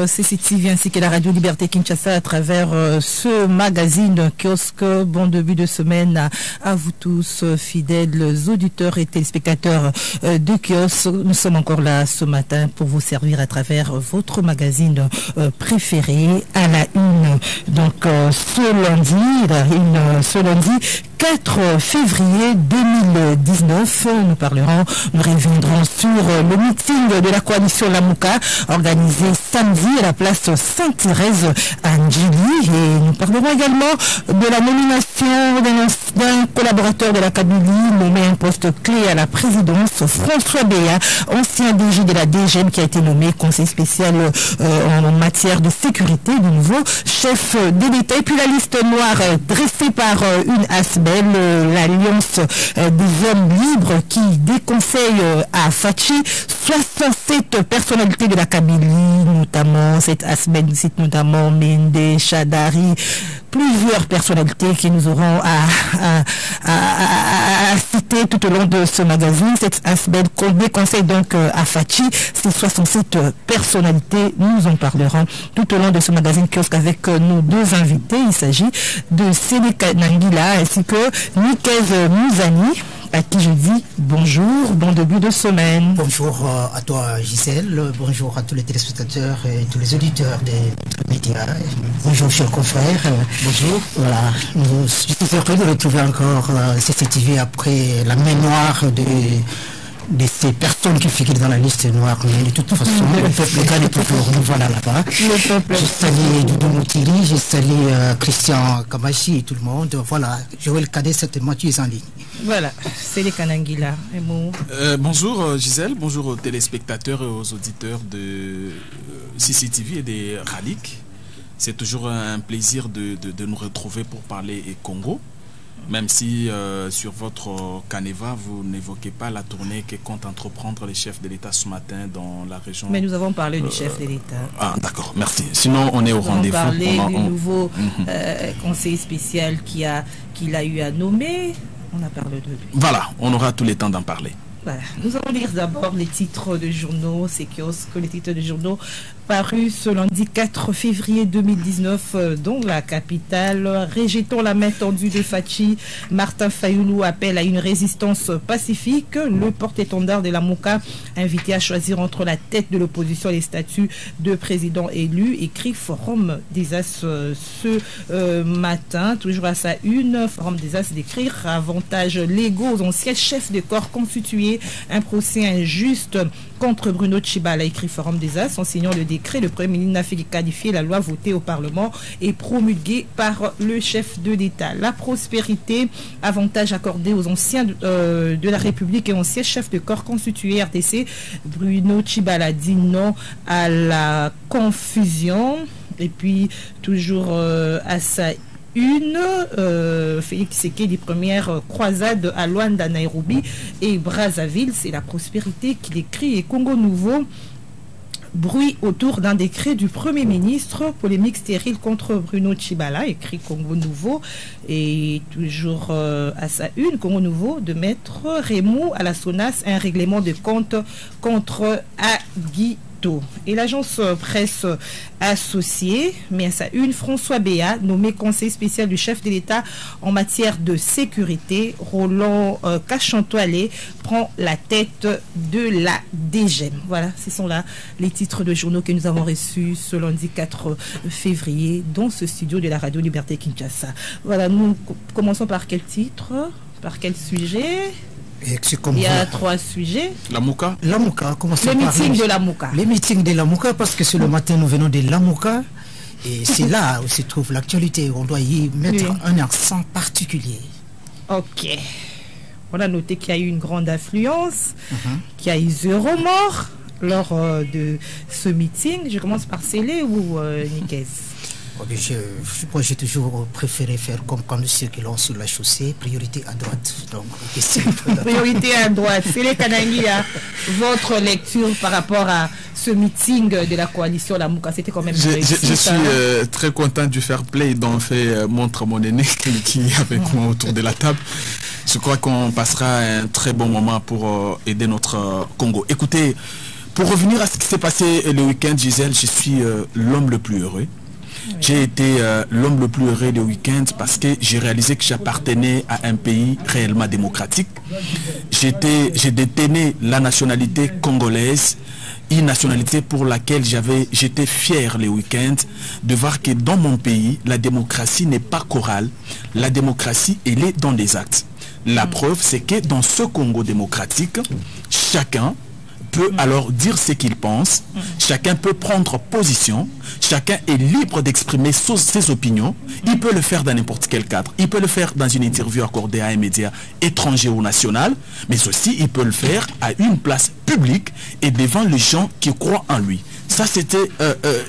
CCTV ainsi que la Radio Liberté Kinshasa à travers ce magazine kiosque. Bon début de semaine à vous tous, fidèles auditeurs et téléspectateurs de kiosque. Nous sommes encore là ce matin pour vous servir à travers votre magazine préféré à la une. Donc ce lundi 4 février 2019, nous reviendrons sur le meeting de la coalition Lamuka organisé samedi à la place Sainte-Thérèse à Ndjili, et nous parlerons également de la nomination d'un collaborateur de la Kabylie nommé un poste clé à la présidence, François Béa, ancien DG de la DGM, qui a été nommé conseiller spécial en matière de sécurité, du nouveau chef de l'État. Et puis la liste noire dressée par une ASBEL, l'Alliance des hommes libres, qui déconseille à Fachi 67 personnalités de la Kabylie, notamment cette ASBEL cite notamment Mende, Chadari, plusieurs personnalités qui nous auront à citer tout au long de ce magazine. Cette ASBEL déconseille donc à Fachi ces 67 personnalités. Nous en parlerons tout au long de ce magazine kiosque avec nos deux invités. Il s'agit de Séléka Nangila ainsi que Nikez Mouzani, à qui je dis bonjour, bon début de semaine. Bonjour à toi Gisèle, bonjour à tous les téléspectateurs et tous les auditeurs des médias. Bonjour chers confrères. Bonjour. Voilà, je suis heureux de retrouver encore CCTV après la mémoire de ces personnes qui figurent dans la liste noire. Mais de toute façon, le peuple gagne toujours. Nous voilà là-bas. Je salue Doudou Moutiri, je salue Christian Kamachi et tout le monde. Voilà, Joël Cadet, certainement tu es en ligne. Voilà, c'est les Kanangila. Bonjour Gisèle, bonjour aux téléspectateurs et aux auditeurs de CCTV et des Ralik. C'est toujours un plaisir de nous retrouver pour parler et Congo. Même si sur votre Caneva, vous n'évoquez pas la tournée que compte entreprendre les chefs de l'État ce matin dans la région. Mais nous avons parlé du chef de l'État. Ah d'accord, merci. Sinon, on est au rendez-vous. Nous avons parlé du nouveau conseiller spécial qu'il a eu à nommer. On a parlé de lui. Voilà, on aura tous les temps d'en parler. Voilà. Nous allons lire d'abord les titres de journaux, c'est kiosque, les titres de journaux parus ce lundi 4 février 2019 dans la capitale. Rejetons la main tendue de Fachi. Martin Fayoulou appelle à une résistance pacifique. Le porte-étendard de la Mouka invité à choisir entre la tête de l'opposition et les statuts de président élu, écrit Forum des As ce matin. Toujours à sa une, Forum des As d'écrire avantages légaux aux anciens chefs de corps constitués. Un procès injuste contre Bruno Tshibala, écrit Forum des As. En signant le décret, le Premier ministre n'a fait qualifier la loi votée au Parlement et promulguée par le chef de l'État. La prospérité, avantage accordé aux anciens de la République et anciens chefs de corps constitués RDC. Bruno Tshibala dit non à la confusion. Et puis, toujours à sa Félix Tshisekedi, première croisade à Luanda, Nairobi et Brazzaville. C'est la prospérité qu'il écrit. Et Congo Nouveau, bruit autour d'un décret du Premier ministre, polémique stérile contre Bruno Tshibala, écrit Congo Nouveau. Et toujours à sa une, Congo Nouveau, de Maître Raymond à la SONAS, un règlement de compte contre Agui. Et l'agence presse associée, mais à sa une, François Béa, nommé conseiller spécial du chef de l'État en matière de sécurité. Roland Cachantoilé prend la tête de la DGM. Voilà, ce sont là les titres de journaux que nous avons reçus ce lundi 4 février dans ce studio de la Radio Liberté Kinshasa. Voilà, nous commençons par quel titre? Par quel sujet? Il y a trois sujets. La Mouka. La Mouka, le meeting de la Mouka. Les meetings de la Mouka, parce que ce le matin nous venons de la Mouka. Et c'est là où se trouve l'actualité. On doit y mettre un accent particulier. Ok. On a noté qu'il y a eu une grande affluence, qu'il y a eu 0 morts lors de ce meeting. Je commence par Célé ou Nikez? Je crois que j'ai toujours préféré faire comme quand nous circulons sur la chaussée, priorité à droite. Donc, priorité à droite. C'est les Kanangila. Votre lecture par rapport à ce meeting de la coalition La Mouka, c'était quand même... Je suis très content du fair play dont fait montre mon aîné qui est avec moi autour de la table. Je crois qu'on passera un très bon moment pour aider notre Congo. Écoutez, Pour revenir à ce qui s'est passé le week-end, Gisèle, je suis l'homme le plus heureux. J'ai été l'homme le plus heureux le week-end parce que j'ai réalisé que j'appartenais à un pays réellement démocratique. J'ai détenu la nationalité congolaise, une nationalité pour laquelle j'étais fier le week-end de voir que dans mon pays, la démocratie n'est pas chorale. La démocratie, elle est dans les actes. La preuve, c'est que dans ce Congo démocratique, chacun peut alors dire ce qu'il pense, chacun peut prendre position, chacun est libre d'exprimer ses opinions, il peut le faire dans n'importe quel cadre, il peut le faire dans une interview accordée à un média étranger ou national, mais aussi il peut le faire à une place publique et devant les gens qui croient en lui. Ça, c'était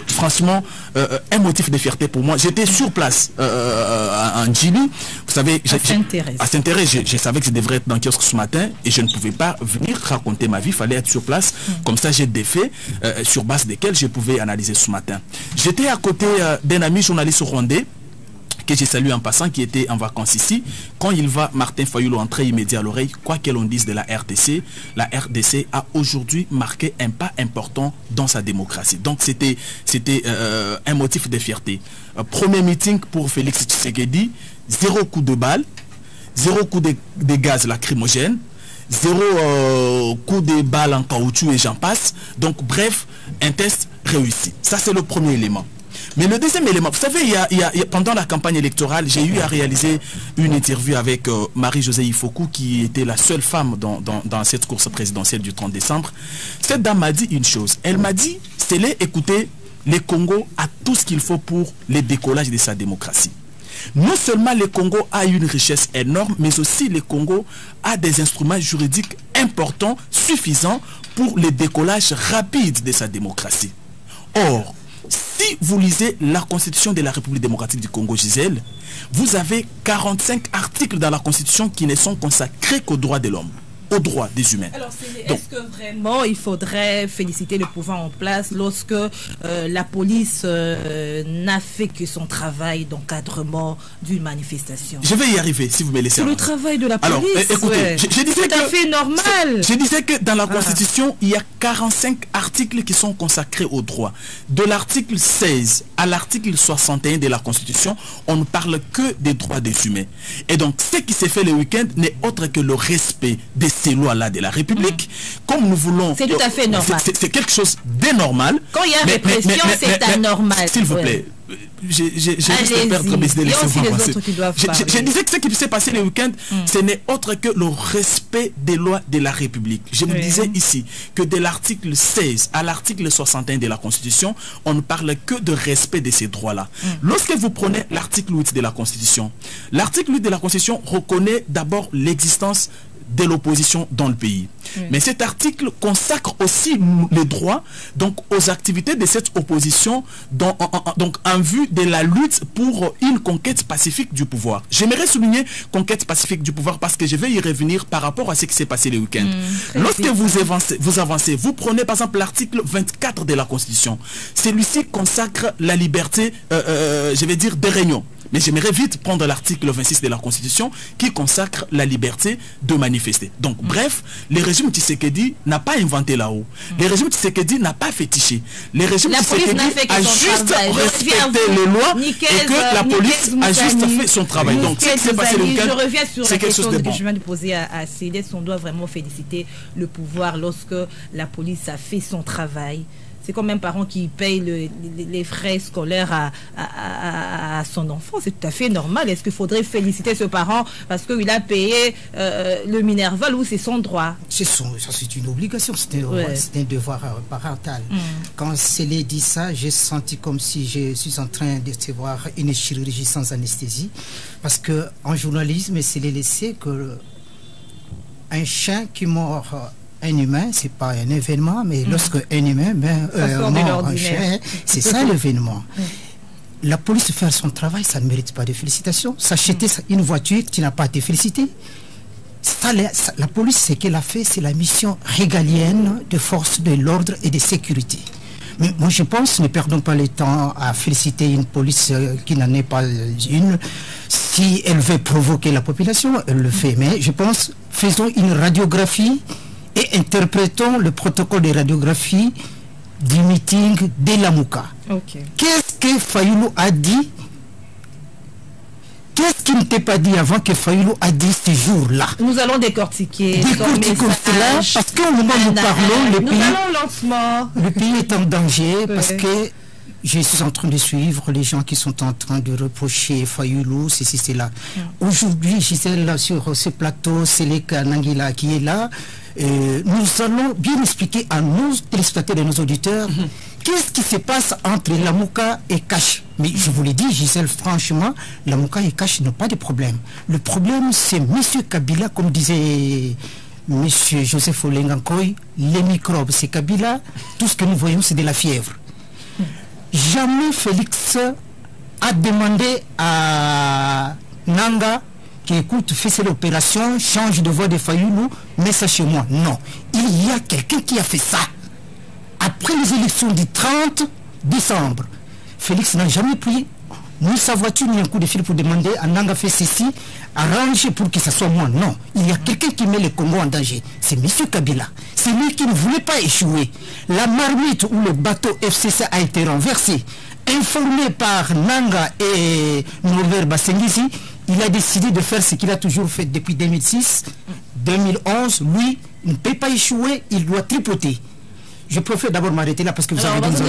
franchement un motif de fierté pour moi. J'étais sur place en Djili. Vous savez, à Saint-Thérèse, je savais que je devrais être dans le kiosque ce matin et je ne pouvais pas venir raconter ma vie. Il fallait être sur place. Comme ça, j'ai des faits sur base desquels je pouvais analyser ce matin. J'étais à côté d'un ami journaliste rwandais que j'ai salué en passant, qui était en vacances ici. Quand il va, Martin Fayulu entrer immédiat à l'oreille, quoi que l'on dise de la RDC a aujourd'hui marqué un pas important dans sa démocratie. Donc c'était un motif de fierté. Premier meeting pour Félix Tshisekedi, 0 coup de balle, 0 coup de gaz lacrymogène, 0 coup de balle en caoutchouc et j'en passe. Donc bref, un test réussi. Ça c'est le premier élément. Mais le deuxième élément, vous savez, pendant la campagne électorale, j'ai eu à réaliser une interview avec Marie-Josée Ifoku, qui était la seule femme dans cette course présidentielle du 30 décembre. Cette dame m'a dit une chose. Elle m'a dit, écoutez, le Congo a tout ce qu'il faut pour le décollage de sa démocratie. Non seulement le Congo a une richesse énorme, mais aussi le Congo a des instruments juridiques importants, suffisants pour le décollage rapide de sa démocratie. Or, si vous lisez la Constitution de la République démocratique du Congo, Gisèle, vous avez 45 articles dans la Constitution qui ne sont consacrés qu'aux droits de l'homme, aux droits des humains. Alors, est-ce que vraiment il faudrait féliciter le pouvoir en place lorsque la police n'a fait que son travail d'encadrement d'une manifestation? Je vais y arriver si vous me laissez. C'est le travail de la police. Alors, écoutez, je disais c'est tout à fait normal. Je disais que dans la Constitution, il y a 45 articles qui sont consacrés aux droits. De l'article 16 à l'article 61 de la Constitution, on ne parle que des droits des humains. Et donc, ce qui s'est fait le week-end n'est autre que le respect des ces lois-là de la République, comme nous voulons... C'est tout à fait normal. C'est quelque chose d'énormal. Quand il y a répression, c'est anormal. S'il vous plaît, j'ai perdre mes idées. Je disais que ce qui s'est passé le week-end, ce n'est autre que le respect des lois de la République. Je vous disais ici que de l'article 16 à l'article 61 de la Constitution, on ne parle que de respect de ces droits-là. Lorsque vous prenez l'article 8 de la Constitution, l'article 8 de la Constitution reconnaît d'abord l'existence de l'opposition dans le pays. Mais cet article consacre aussi les droits donc, aux activités de cette opposition donc en vue de la lutte pour une conquête pacifique du pouvoir. J'aimerais souligner conquête pacifique du pouvoir parce que je vais y revenir par rapport à ce qui s'est passé le week-end. Lorsque vous avancez, vous prenez par exemple l'article 24 de la Constitution. Celui-ci consacre la liberté, je vais dire, des réunions. Mais j'aimerais vite prendre l'article 26 de la Constitution qui consacre la liberté de manifester. Donc, bref, le régime Tshisekedi n'a pas inventé là-haut. Le régime Tshisekedi n'a pas fétiché. Le régime Tshisekedi a juste respecté les lois et que la police a juste fait son travail. Donc, ce qui s'est passé le week-end, je reviens sur la question que je viens de poser à Céleste. On doit vraiment féliciter le pouvoir lorsque la police a fait son travail. C'est comme un parent qui paye les frais scolaires à son enfant. C'est tout à fait normal. Est-ce qu'il faudrait féliciter ce parent parce qu'il a payé le Minerval ou c'est son droit? C'est une obligation, c'est un devoir parental. Quand Célé dit ça, j'ai senti comme si je suis en train de recevoir une chirurgie sans anesthésie. Parce qu'en journalisme, Célé laissé que un chien qui mord un humain, c'est pas un événement, mais lorsque un humain mord un chien, c'est ça l'événement. La police faire son travail, ça ne mérite pas de félicitations. S'acheter une voiture, tu n'as pas été félicité. La police, ce qu'elle a fait, c'est la mission régalienne de forces de l'ordre et de sécurité. Mais moi, je pense, ne perdons pas le temps à féliciter une police qui n'en est pas une. Si elle veut provoquer la population, elle le fait. Mais je pense, faisons une radiographie et interprétons le protocole de radiographie du meeting de Lamuka. Okay. Qu'est-ce que Fayoulou a dit? Qu'est-ce qu'il ne t'est pas dit avant que Fayoulou a dit ce jour-là? Nous allons décortiquer cela, parce qu'au moment où nous parlons, le pays est en danger, parce que je suis en train de suivre les gens qui sont en train de reprocher Fayoulou, ceci, cela. Aujourd'hui, Gisèle, là, sur ce plateau, Seleka Nangila qui est là, nous allons bien expliquer à nos téléspectateurs et nos auditeurs qu'est-ce qui se passe entre Lamuka et Cash. Mais je vous l'ai dit, Gisèle, franchement, Lamuka et Cash n'ont pas de problème. Le problème, c'est M. Kabila, comme disait M. Joseph Olengankoy, les microbes, c'est Kabila, tout ce que nous voyons, c'est de la fièvre. Jamais Félix a demandé à Nanga qui écoute, fais l'opération, change de voix de Fayoulou, mets ça chez moi. Non. Il y a quelqu'un qui a fait ça. Après les élections du 30 décembre, Félix n'a jamais pris ni sa voiture ni un coup de fil pour demander à Nanga fait ceci, arrange pour que ça soit moi. Non. Il y a quelqu'un qui met le Congo en danger. C'est M. Kabila. C'est lui qui ne voulait pas échouer. La marmite où le bateau FCC a été renversé, informé par Nanga et Norbert Basengisi, il a décidé de faire ce qu'il a toujours fait depuis 2006, 2011. Lui, il ne peut pas échouer, il doit tripoter. Je préfère d'abord m'arrêter là parce que vous avez dit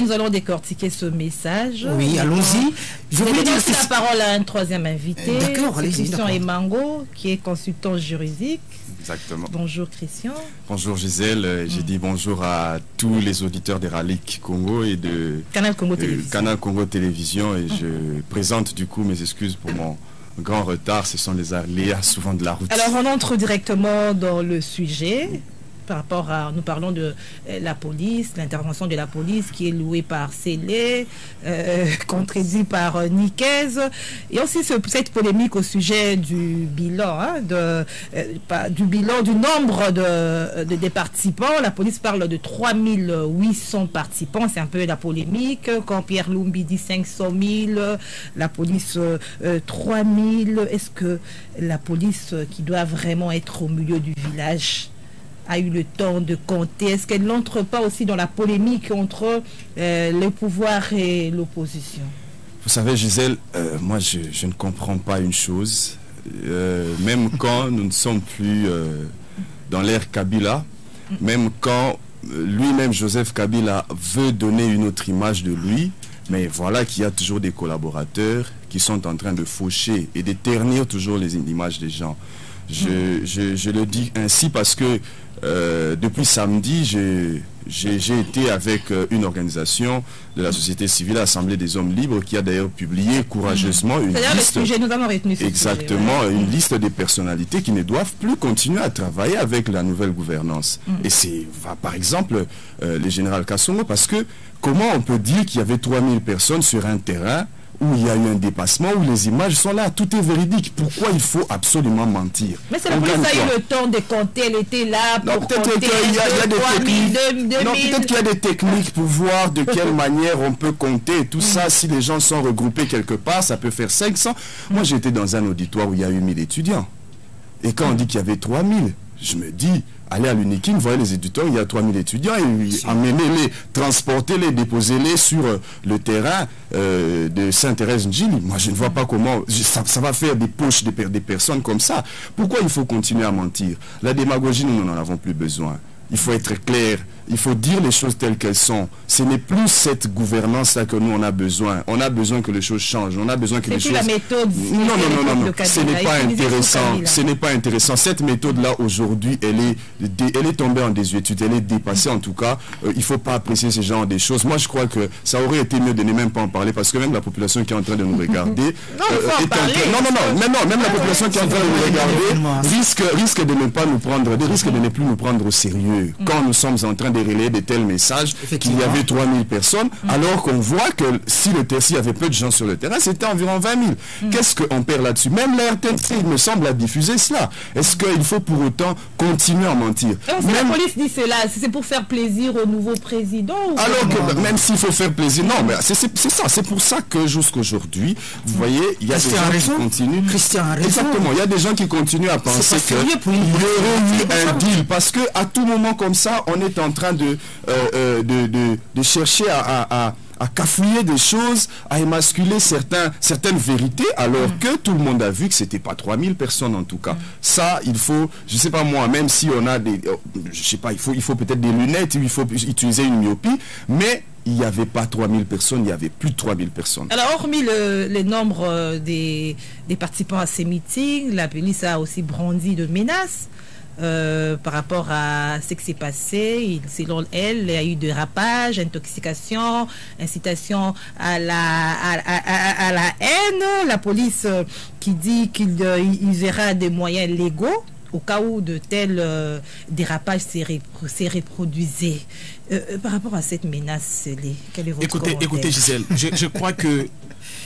nous allons décortiquer ce message. Oui, allons-y. Je vais donner la parole à un troisième invité. D'accord, allez-y. Christian Emango, qui est consultant juridique. Exactement. Bonjour Christian. Bonjour Gisèle. J'ai dit bonjour à tous les auditeurs des Ralik Congo et de Canal Congo Télévision. Canal Congo Télévision. Et je présente du coup mes excuses pour mon grand retard. Ce sont les aléas souvent de la route. Alors on entre directement dans le sujet. Par rapport à, nous parlons de la police, l'intervention de la police qui est louée par Célé, contredit par Niquez, et aussi cette polémique au sujet du bilan, du bilan du nombre des participants. La police parle de 3800 participants, c'est un peu la polémique. Quand Pierre Lumbi dit 500 000, la police 3000. Est-ce que la police qui doit vraiment être au milieu du village a eu le temps de compter? Est-ce qu'elle n'entre pas aussi dans la polémique entre le pouvoir et l'opposition? Vous savez, Gisèle, moi je ne comprends pas une chose. Même quand nous ne sommes plus dans l'ère Kabila, même quand lui-même, Joseph Kabila, veut donner une autre image de lui, mais voilà qu'il y a toujours des collaborateurs qui sont en train de faucher et de ternir toujours les images des gens. Je le dis ainsi parce que depuis samedi, j'ai été avec une organisation de la société civile, l'Assemblée des hommes libres, qui a d'ailleurs publié courageusement une liste, une liste des personnalités qui ne doivent plus continuer à travailler avec la nouvelle gouvernance. Et c'est par exemple le général Kassongo, parce que comment on peut dire qu'il y avait 3000 personnes sur un terrain où il y a eu un dépassement, où les images sont là, tout est véridique. Pourquoi il faut absolument mentir? Mais c'est la police a eu le temps de compter, elle était là pour compter. Peut-être qu'il y a des techniques pour voir de quelle manière on peut compter. Tout ça, si les gens sont regroupés quelque part, ça peut faire 500. Moi, j'étais dans un auditoire où il y a eu 1000 étudiants. Et quand on dit qu'il y avait 3000, je me dis, allez à l'Unikin, voyez les étudiants, il y a 3000 étudiants, et amenez-les, transportez-les, déposez-les sur le terrain de Sainte-Thérèse-Njili. Moi, je ne vois pas comment ça va faire des poches des personnes comme ça. Pourquoi il faut continuer à mentir? La démagogie, nous n'en avons plus besoin. Il faut être clair, il faut dire les choses telles qu'elles sont. Ce n'est plus cette gouvernance-là que nous on a besoin. On a besoin que les choses changent. On a besoin que les choses... la méthode. Non. Ce n'est pas intéressant. Ce n'est pas intéressant. Cette méthode-là, aujourd'hui, elle est tombée en désuétude. Elle est dépassée, en tout cas. Il ne faut pas apprécier ce genre de choses. Moi, je crois que ça aurait été mieux de ne même pas en parler, parce que même la population qui est en train de nous regarder... Même la population qui est en train de nous regarder risque de ne pas nous prendre, risque de ne plus nous prendre au sérieux. Quand nous sommes en train de de relayer de tels messages qu'il y avait 3000 personnes, alors qu'on voit que s'il y avait peu de gens sur le terrain, c'était environ 20 000. Qu'est-ce qu'on perd là-dessus? Même la RTNC, il me semble, a diffusé cela. Est-ce qu'il faut pour autant continuer à mentir? La police dit cela, c'est pour faire plaisir au nouveau président? Alors que même s'il faut faire plaisir, non, mais c'est ça. C'est pour ça que jusqu'aujourd'hui, vous voyez, il y a des gens qui continuent. Exactement, il y a des gens qui continuent à penser qu'il y aurait eu un deal, parce que à tout moment comme ça, on est en train de chercher à cafouiller des choses, à émasculer certaines vérités, alors que tout le monde a vu que c'était pas 3000 personnes en tout cas. Ça, il faut, je sais pas moi, même si on a des, je sais pas, il faut peut-être des lunettes, il faut utiliser une myopie, mais il n'y avait pas 3000 personnes, il y avait plus de 3000 personnes. Alors, hormis les nombres des participants à ces meetings, la police a aussi brandi de menaces. Par rapport à ce qui s'est passé, selon elle, il y a eu dérapage, intoxication, incitation à la haine. La police qui dit qu'il verra des moyens légaux au cas où de tels dérapages se reproduisaient. Par rapport à cette menace, quel est votre commentaire? Écoutez Gisèle, je crois que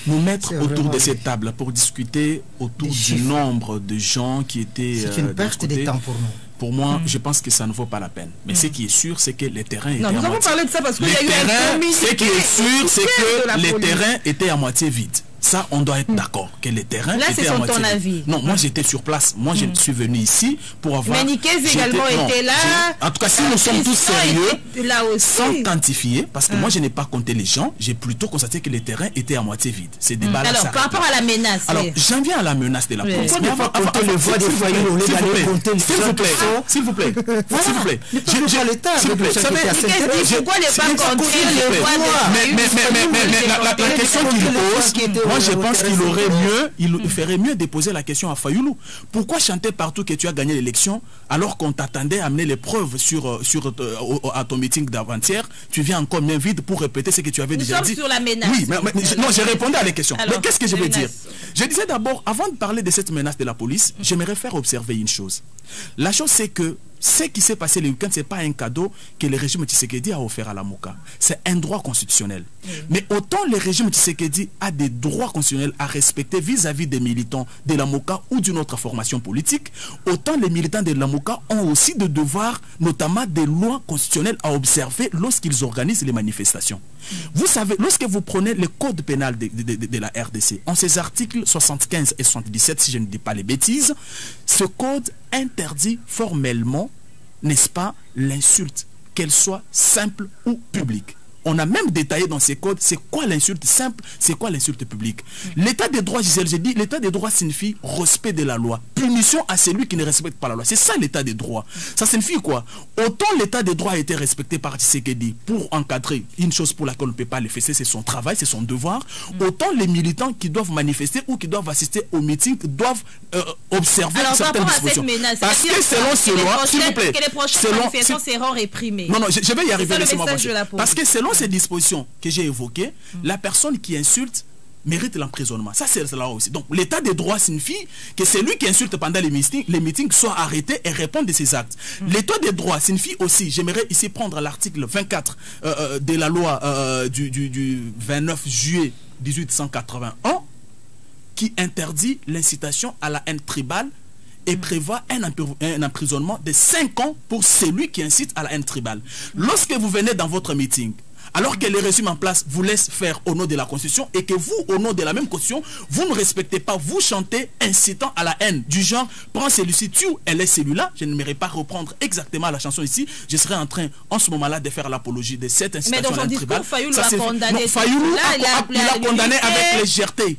nous mettre autour de cette table pour discuter autour du nombre de gens qui étaient... C'est une perte de temps pour nous. Pour moi, je pense que ça ne vaut pas la peine. Mais ce qui est sûr, c'est que les terrains étaient à moitié... Non, nous avons parlé de ça parce qu'il y a eu un communiqué. Ce qui est sûr, c'est que les terrains étaient à moitié vides. Ça, on doit être d'accord que les terrains étaient à moitié vides. Là, c'est ton avis. Non, moi, j'étais sur place. Moi, je suis venu ici pour avoir... Mais Nicaise également était là. En tout cas, si nous sommes tous sérieux, sans quantifier, parce que moi, je n'ai pas compté les gens, j'ai plutôt constaté que les terrains étaient à moitié vides. C'est des balles. Alors, par rapport à la menace... Alors, j'en viens à la menace de la police. Pourquoi ne pas compter le voix des foyers au lieu d'aller compter les gens? S'il vous plaît. S'il vous plaît. Pourquoi ne pas compter les voix Mais la question qu'il pose, moi, je pense il ferait mieux de poser la question à Fayoulou. Pourquoi chanter partout que tu as gagné l'élection alors qu'on t'attendait à amener les preuves à ton meeting d'avant-hier? Tu viens encore bien vite pour répéter ce que tu avais déjà dit. Sur la menace. Oui, non, j'ai répondu à la question. Mais qu'est-ce que je veux dire? Je disais d'abord, avant de parler de cette menace de la police, j'aimerais faire observer une chose. La chose, c'est que ce qui s'est passé le week-end, ce n'est pas un cadeau que le régime Tshisekedi a offert à la Mouka. C'est un droit constitutionnel. Mais autant le régime Tshisekedi a des droits constitutionnels à respecter vis-à-vis des militants de la Mouka ou d'une autre formation politique, autant les militants de la Mouka ont aussi des devoirs, notamment des lois constitutionnelles à observer lorsqu'ils organisent les manifestations. Vous savez, lorsque vous prenez le code pénal de la RDC, en ses articles 75 et 77, si je ne dis pas les bêtises, ce code interdit formellement, n'est-ce pas, l'insulte, qu'elle soit simple ou publique. On a même détaillé dans ces codes, c'est quoi l'insulte simple, c'est quoi l'insulte publique. L'état des droits, Gisèle, j'ai dit, l'état des droits signifie respect de la loi. Punition à celui qui ne respecte pas la loi. C'est ça l'état des droits. Ça signifie quoi? Autant l'état des droits a été respecté par Tshisekedi pour encadrer une chose pour laquelle on ne peut pas le faire, c'est son travail, c'est son devoir. Autant les militants qui doivent manifester ou qui doivent assister au meeting doivent observer certaines dispositions. Parce que selon ces lois, s'il vous plaît, que les prochaines manifestations seront réprimées. Non, je vais y arriver, laissez-moi pencher. Parce que selon ces dispositions que j'ai évoquées, la personne qui insulte mérite l'emprisonnement. Ça, c'est là aussi. Donc, l'état des droits signifie que celui qui insulte pendant les meetings soit arrêté et réponde de ses actes. L'état des droits signifie aussi, j'aimerais ici prendre l'article 24 de la loi du 29 juillet 1881 qui interdit l'incitation à la haine tribale et prévoit un emprisonnement de 5 ans pour celui qui incite à la haine tribale. Lorsque vous venez dans votre meeting, alors que les régimes en place vous laissent faire au nom de la Constitution et que vous, au nom de la même Constitution, vous ne respectez pas, vous chantez incitant à la haine du genre, prends celui-ci, tue, elle est celui-là. Je n'aimerais pas reprendre exactement la chanson ici. Je serais en train, en ce moment-là, de faire l'apologie de cette incitation à la haine tribale. Fayoulou a condamné. Fayoulou a condamné avec légèreté.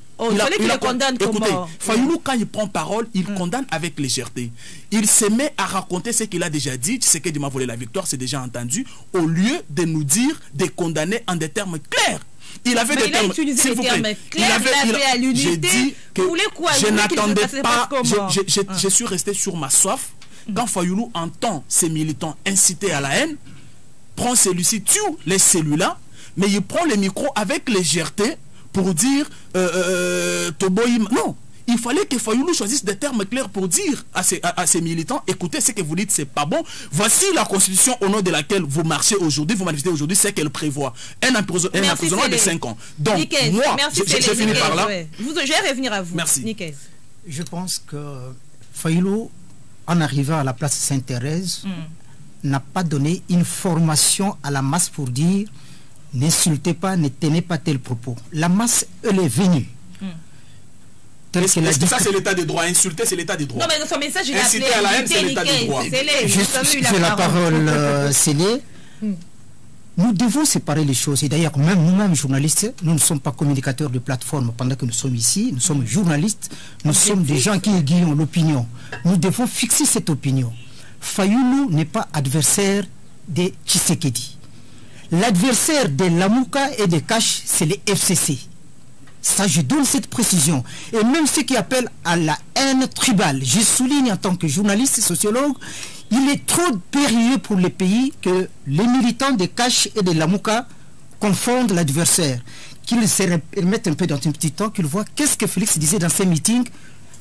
Écoutez, Fayoulou, quand il prend parole, il condamne avec légèreté. Il se met à raconter ce qu'il a déjà dit. Tu sais qu'il m'a volé la victoire, c'est déjà entendu. Au lieu de nous dire, de condamner en des termes clairs. Il avait des termes, s'il vous plaît. Il avait à l'unité. J'ai dit que je n'attendais pas. Je suis resté sur ma soif. Quand Fayoulou entend ses militants inciter à la haine, prend celui-ci, tue les celui-là, mais il prend le micro avec légèreté pour dire Toboïm. Non, il fallait que Fayoulou choisisse des termes clairs pour dire à ses militants, écoutez, ce que vous dites, c'est pas bon. Voici la constitution au nom de laquelle vous marchez aujourd'hui, vous manifestez aujourd'hui, c'est qu'elle prévoit un emprisonnement de 5 ans. Donc, Nicaise, moi, j'ai fini par là. Ouais. Je vais revenir à vous. Merci. Nicaise. Je pense que Fayoulou, en arrivant à la place Sainte-Thérèse, n'a pas donné une formation à la masse pour dire n'insultez pas, ne tenez pas tel propos. La masse, elle est venue. Est-ce que ça, c'est l'état de droit? Insulter, c'est l'état de droit. Non, mais son message, il a inciter à la haine, c'est l'état de droit. J'ai la parole scellée. Nous devons séparer les choses. Et d'ailleurs, même nous-mêmes, journalistes, nous ne sommes pas communicateurs de plateforme pendant que nous sommes ici. Nous sommes journalistes. Nous sommes des gens qui aiguillent l'opinion. Nous devons fixer cette opinion. Fayoulou n'est pas adversaire de Tshisekedi. L'adversaire de Lamouka et de Kash, c'est les FCC. Ça, je donne cette précision. Et même ceux qui appellent à la haine tribale, je souligne en tant que journaliste et sociologue, il est trop périlleux pour les pays que les militants de Kash et de Lamouka confondent l'adversaire. Qu'ils se remettent un peu dans un petit temps, qu'ils voient qu'est-ce que Félix disait dans ses meetings.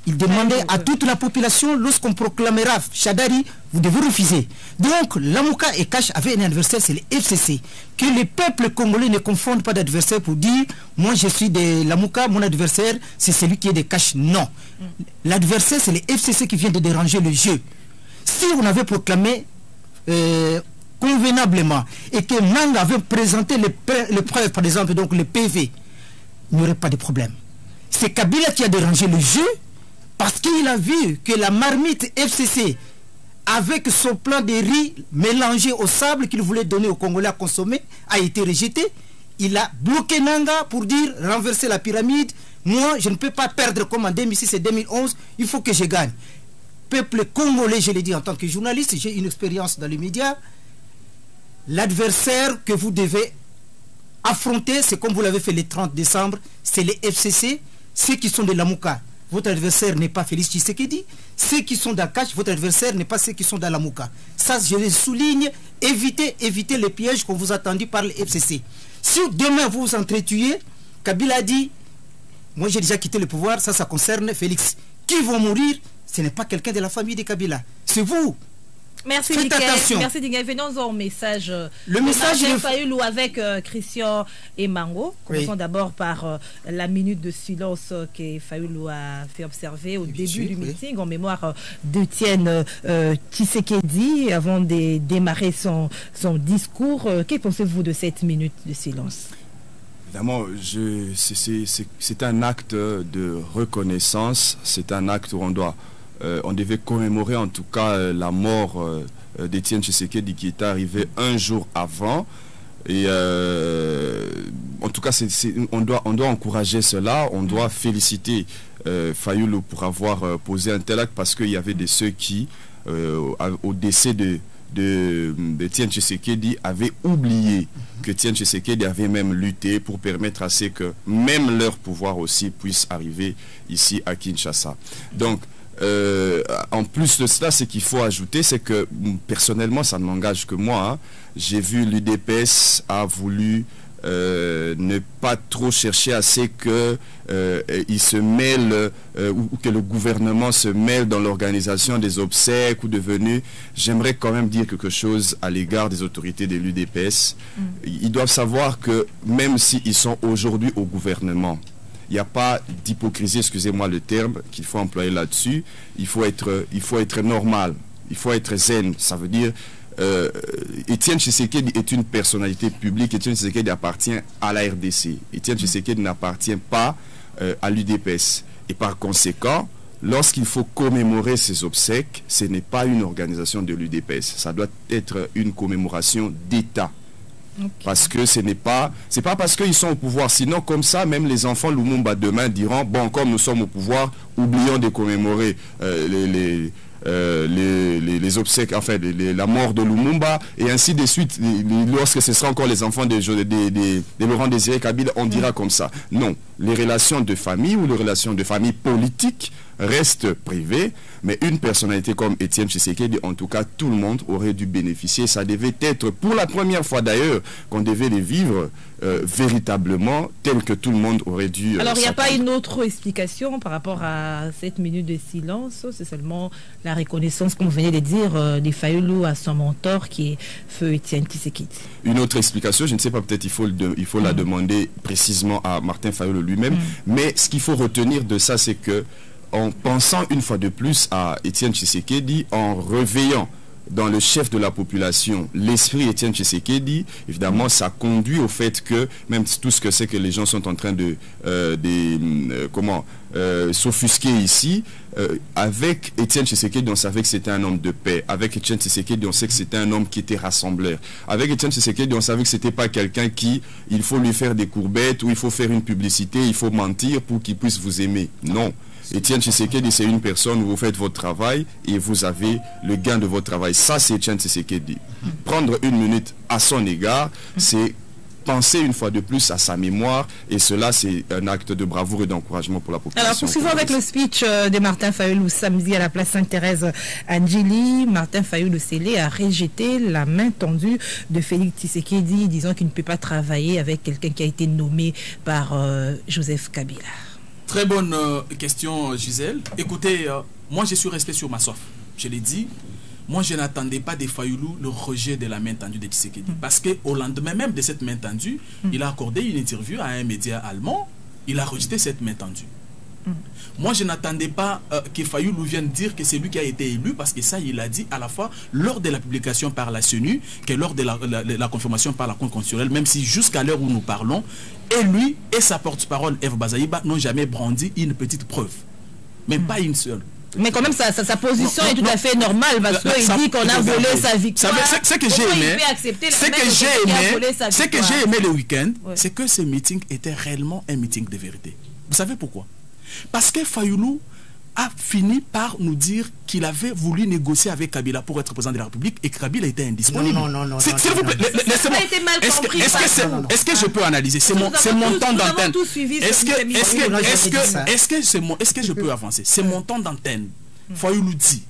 Il demandait à toute la population, lorsqu'on proclamera Chadari, vous devez refuser. Donc, Lamouka et Kash avaient un adversaire, c'est les FCC. Que les peuples congolais ne confondent pas d'adversaire pour dire, moi je suis de Lamouka, mon adversaire, c'est celui qui est de Kash. Non. L'adversaire, c'est les FCC qui viennent de déranger le jeu. Si on avait proclamé convenablement et que Nang avait présenté les preuves, par exemple, donc le PV, il n'y aurait pas de problème. C'est Kabila qui a dérangé le jeu, parce qu'il a vu que la marmite FCC, avec son plan de riz mélangé au sable qu'il voulait donner aux Congolais à consommer, a été rejeté. Il a bloqué Nanga pour dire renverser la pyramide. Moi, je ne peux pas perdre comme en 2006 et 2011. Il faut que je gagne. Peuple congolais, je l'ai dit en tant que journaliste, j'ai une expérience dans les médias. L'adversaire que vous devez affronter, c'est comme vous l'avez fait le 30 décembre, c'est les FCC, ceux qui sont de Lamouka. Votre adversaire n'est pas Félix Tshisekedi. Ceux qui sont d'Akash, votre adversaire n'est pas ceux qui sont d'Alamouka. Ça, je le souligne. Évitez les pièges qu'on vous a tendus par le FCC. Si demain vous vous entretuez, Kabila a dit, moi j'ai déjà quitté le pouvoir, ça concerne Félix. Qui vont mourir, ce n'est pas quelqu'un de la famille de Kabila. C'est vous. Merci Nicaise. Merci Nicaise. Venons au message. Le message de Fayoulou avec Christian et Mango. Commençons d'abord par la minute de silence que Fayoulou a fait observer au début du meeting en mémoire d'Étienne Tshisekedi avant de démarrer son discours. Que pensez-vous de cette minute de silence? Évidemment, c'est un acte de reconnaissance. C'est un acte où on devait commémorer en tout cas la mort d'Étienne Tshisekedi qui est arrivé un jour avant. Et en tout cas, on doit encourager cela, on doit féliciter Fayoulou pour avoir posé un tel acte parce qu'il y avait de ceux qui, au décès d'Étienne Tshisekedi, avaient oublié que Étienne Tshisekedi avait même lutté pour permettre à ce que même leur pouvoir aussi puisse arriver ici à Kinshasa. Donc, en plus de cela, ce qu'il faut ajouter, c'est que personnellement, ça ne m'engage que moi. Hein, j'ai vu l'UDPS a voulu ne pas trop chercher à ce que il se mêle ou que le gouvernement se mêle dans l'organisation des obsèques ou de venues. J'aimerais quand même dire quelque chose à l'égard des autorités de l'UDPS. Ils doivent savoir que même s'ils sont aujourd'hui au gouvernement, il n'y a pas d'hypocrisie, excusez-moi le terme, qu'il faut employer là-dessus. Il faut être normal, il faut être zen. Ça veut dire, Étienne Tshisekedi est une personnalité publique. Étienne Tshisekedi appartient à la RDC. Étienne Tshisekedi n'appartient pas à l'UDPS. Et par conséquent, lorsqu'il faut commémorer ces obsèques, ce n'est pas une organisation de l'UDPS. Ça doit être une commémoration d'État. Okay. Parce que c'est pas parce qu'ils sont au pouvoir, sinon comme ça même les enfants Lumumba demain diront bon, comme nous sommes au pouvoir, oublions de commémorer les obsèques, enfin la mort de Lumumba et ainsi de suite. Lorsque ce sera encore les enfants de Laurent Désiré Kabila, on dira comme ça. Non, Les relations de famille ou les relations de famille politique restent privées, mais une personnalité comme Étienne Tshisekedi, en tout cas, tout le monde aurait dû bénéficier. Ça devait être, pour la première fois d'ailleurs, qu'on devait les vivre véritablement, tel que tout le monde aurait dû... Alors, il n'y a pas une autre explication par rapport à cette minute de silence, c'est seulement la reconnaissance, comme vous venez de dire, des Fayulu à son mentor, qui est feu Étienne Tshisekedi. Une autre explication, je ne sais pas, peut-être il faut la demander précisément à Martin Fayulu lui-même, mais ce qu'il faut retenir de ça, c'est que en pensant une fois de plus à Étienne Tshisekedi, en réveillant dans le chef de la population l'esprit Étienne Tshisekedi, évidemment ça conduit au fait que même tout ce que c'est que les gens sont en train de s'offusquer ici, avec Étienne Tshisekedi on savait que c'était un homme de paix, avec Étienne Tshisekedi on sait que c'était un homme qui était rassembleur, avec Étienne Tshisekedi on savait que c'était pas quelqu'un qui il faut lui faire des courbettes ou il faut faire une publicité, il faut mentir pour qu'il puisse vous aimer. Non. Étienne Tshisekedi, c'est une personne où vous faites votre travail et vous avez le gain de votre travail. Ça, c'est Étienne Tshisekedi. Prendre une minute à son égard, c'est penser une fois de plus à sa mémoire, et cela, c'est un acte de bravoure et d'encouragement pour la population. Alors, poursuivons avec le speech de Martin Fayulu samedi à la place Sainte-Thérèse Andjili. Martin Fayulu Sélé a rejeté la main tendue de Félix Tshisekedi, disant qu'il ne peut pas travailler avec quelqu'un qui a été nommé par Joseph Kabila. Très bonne question, Gisèle. Écoutez, moi je suis resté sur ma soif. Je l'ai dit, moi je n'attendais pas des Fayulu le rejet de la main tendue de Tshisekedi. Parce qu'au lendemain même de cette main tendue, il a accordé une interview à un média allemand, il a rejeté cette main tendue. Moi je n'attendais pas que Fayulu vienne dire que c'est lui qui a été élu, parce que ça il a dit à la fois lors de la publication par la CENU que lors de la confirmation par la Cour constitutionnelle, même si jusqu'à l'heure où nous parlons, et lui et sa porte-parole Eve Bazaïba n'ont jamais brandi une petite preuve, même pas une seule. Mais quand même, sa position est tout à fait normale, parce qu'il dit qu'on a volé sa victoire. Ce que j'ai aimé, ce que j'ai aimé le week-end, c'est que ce meeting était réellement un meeting de vérité. Vous savez pourquoi? Parce que Fayulu a fini par nous dire qu'il avait voulu négocier avec Kabila pour être président de la République et que Kabila était indisponible. Non. S'il vous plaît, laissez-moi. Est-ce que je peux analyser? C'est mon temps d'antenne. Est-ce que je peux avancer? C'est mon temps d'antenne. Fayulu dit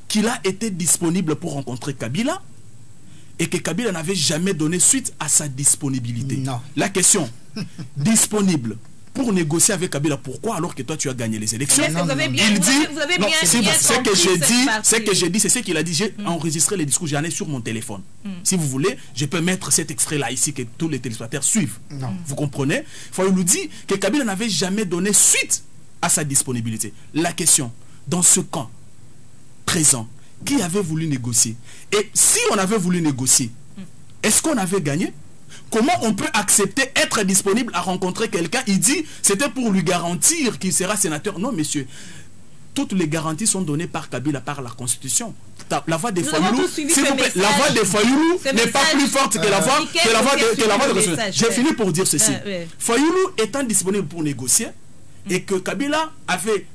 qu'il a été disponible pour rencontrer Kabila et que Kabila n'avait jamais donné suite à sa disponibilité. Non. La question, disponible pour négocier avec Kabila, pourquoi alors que toi tu as gagné les élections? Ce que j'ai dit, c'est ce qu'il a dit. J'ai enregistré les discours, j'en ai sur mon téléphone. Si vous voulez, je peux mettre cet extrait là ici que tous les téléspectateurs suivent. Vous comprenez? Il nous dit que Kabila n'avait jamais donné suite à sa disponibilité. La question, dans ce camp présent, qui avait voulu négocier? Et si on avait voulu négocier, est-ce qu'on avait gagné? Comment on peut accepter être disponible à rencontrer quelqu'un? Il dit c'était pour lui garantir qu'il sera sénateur. Non, monsieur. Toutes les garanties sont données par Kabila, par la Constitution. La voix des Fayulu, s'il vous plaît, la voix des Fayulu n'est pas plus forte que la voix de Constitution. J'ai fini pour dire ceci. Fayulu étant disponible pour négocier, et que Kabila avait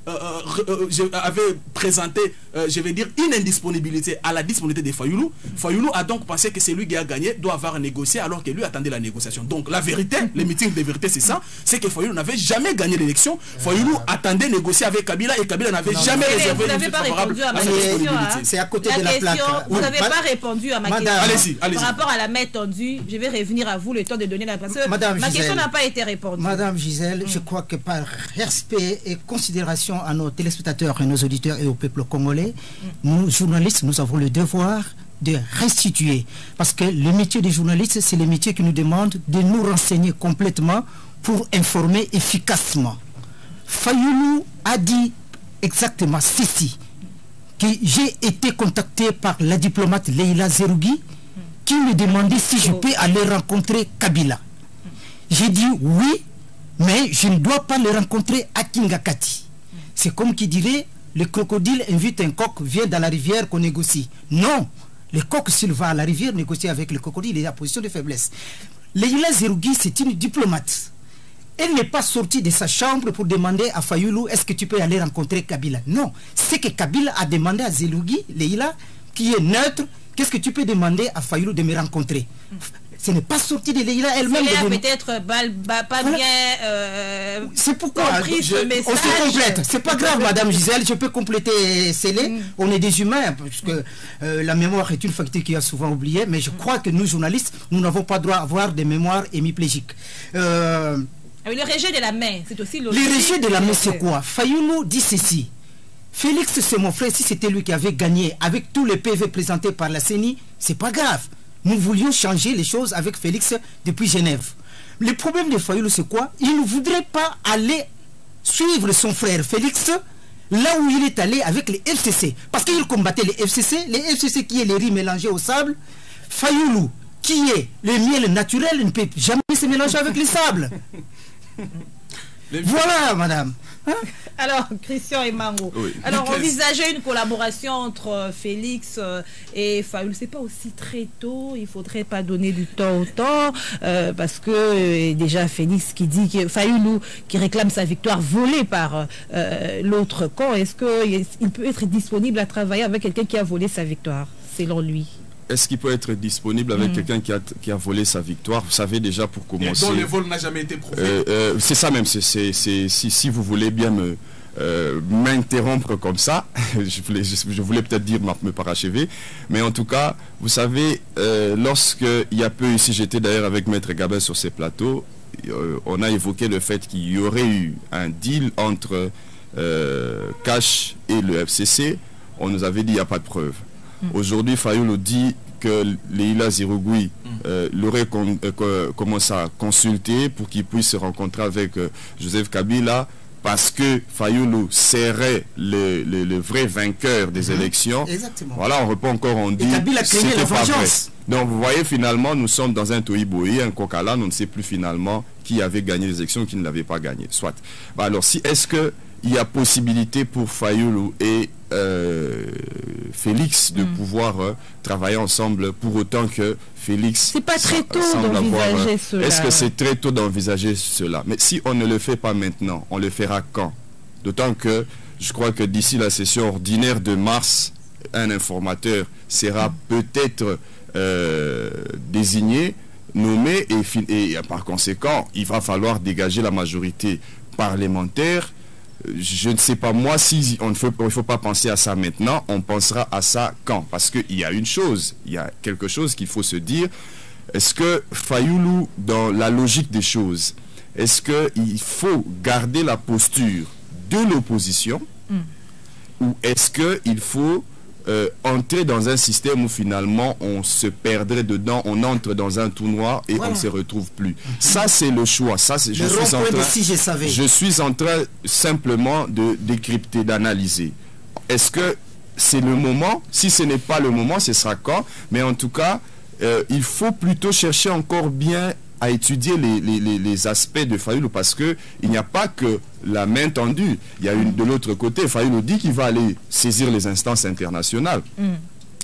présenté, je vais dire, une indisponibilité à la disponibilité des Fayulu. Fayulu a donc pensé que c'est lui qui a gagné, doit avoir négocié alors que lui attendait la négociation. Donc la vérité, les meetings de vérité, c'est ça, c'est que Fayulu n'avait jamais gagné l'élection. Fayulu attendait négocier avec Kabila et Kabila n'avait jamais réservé une favorable à sa disponibilité. C'est à côté de la plaque. Vous n'avez pas répondu à ma question. Allez-y. Par rapport à la main tendue, je vais revenir à vous le temps de donner la place. Ma question n'a pas été répondue. Madame Gisèle, je crois que par respect et considération à nos téléspectateurs et nos auditeurs et au peuple congolais, nous, journalistes, nous avons le devoir de restituer. Parce que le métier des journalistes, c'est le métier qui nous demande de nous renseigner complètement pour informer efficacement. Fayulu a dit exactement ceci, que j'ai été contacté par la diplomate Leila Zerougui qui me demandait si je peux aller rencontrer Kabila. J'ai dit oui, mais je ne dois pas le rencontrer à Kingakati. C'est comme qui dirait, le crocodile invite un coq, viens dans la rivière qu'on négocie. Non, le coq s'il va à la rivière négocier avec le crocodile, il est en position de faiblesse. Leila Zerougui, c'est une diplomate. Elle n'est pas sortie de sa chambre pour demander à Fayulu, est-ce que tu peux aller rencontrer Kabila? Non, c'est que Kabila a demandé à Zerougui, Leila, qui est neutre, qu'est-ce que tu peux demander à Fayulu de me rencontrer? Ce n'est pas sorti de Leïla elle-même. Peut-être pas bien c'est pourquoi compris ce message. On se complète. C'est pas grave, Madame Gisèle, je peux compléter Célé. On est des humains, parce que la mémoire est une faculté qui a souvent oublié, mais je crois que nous, journalistes, nous n'avons pas droit à avoir des mémoires hémiplégiques. Le rejet de la main, c'est aussi le rejet de la main, c'est quoi? Fayoulou dit ceci. Félix, c'est mon frère, si c'était lui qui avait gagné avec tous les PV présentés par la CENI, c'est pas grave. Nous voulions changer les choses avec Félix depuis Genève. Le problème de Fayoulou, c'est quoi? Il ne voudrait pas aller suivre son frère Félix là où il est allé avec les FCC. Parce qu'il combattait les FCC qui est les riz mélangés au sable. Fayoulou, qui est le miel naturel, ne peut jamais se mélanger avec le sable. Voilà, madame. Alors, Christian et Mango. Oui. Alors, envisager une collaboration entre Félix et Fayoulou, c'est pas aussi très tôt. Il faudrait pas donner du temps au temps, parce que déjà Félix qui dit que Fayoulou qui réclame sa victoire volée par l'autre camp, est-ce qu'il peut être disponible à travailler avec quelqu'un qui a volé sa victoire, selon lui? Est-ce qu'il peut être disponible avec quelqu'un qui a volé sa victoire? Vous savez déjà, pour commencer... Et dont le vol n'a jamais été prouvé. C'est ça même. Si vous voulez bien m'interrompre comme ça, je voulais peut-être dire me parachever, mais en tout cas, vous savez, lorsque il y a peu ici, j'étais d'ailleurs avec Maître Gabin sur ces plateaux, on a évoqué le fait qu'il y aurait eu un deal entre Cash et le FCC. On nous avait dit qu'il n'y a pas de preuve. Aujourd'hui, Fayoulou dit que Leïla Zirougui l'aurait commencé à consulter pour qu'il puisse se rencontrer avec Joseph Kabila, parce que Fayoulou serait le vrai vainqueur des élections. Exactement. Voilà, on reprend encore, on dit c'était la vengeance. Donc vous voyez, finalement, nous sommes dans un tohu-bohi, un coq-à-l'âne, on ne sait plus finalement qui avait gagné les élections, qui ne l'avait pas gagné. Soit. Bah alors, est-ce qu'il y a possibilité pour Fayoulou et Félix de pouvoir travailler ensemble, pour autant que Félix... C'est pas très tôt d'envisager cela. Est-ce que c'est très tôt d'envisager cela? Mais si on ne le fait pas maintenant, on le fera quand? D'autant que je crois que d'ici la session ordinaire de mars, un informateur sera peut-être désigné, nommé, et par conséquent, il va falloir dégager la majorité parlementaire. Je ne sais pas, moi, si il ne faut pas penser à ça maintenant, on pensera à ça quand? Parce qu'il y a une chose, il y a quelque chose qu'il faut se dire. Est-ce que Fayoulou, dans la logique des choses, est-ce qu'il faut garder la posture de l'opposition ou est-ce qu'il faut entrer dans un système où finalement on se perdrait dedans, on entre dans un trou noir et on ne se retrouve plus? Ça, c'est le choix. Ça, je suis en train simplement de décrypter, d'analyser. Est-ce que c'est le moment? Si ce n'est pas le moment, ce sera quand? Mais en tout cas, il faut plutôt chercher encore bien à étudier les aspects de Fayoulou, parce que il n'y a pas que la main tendue. Il y a de l'autre côté, Fayoulou dit qu'il va aller saisir les instances internationales.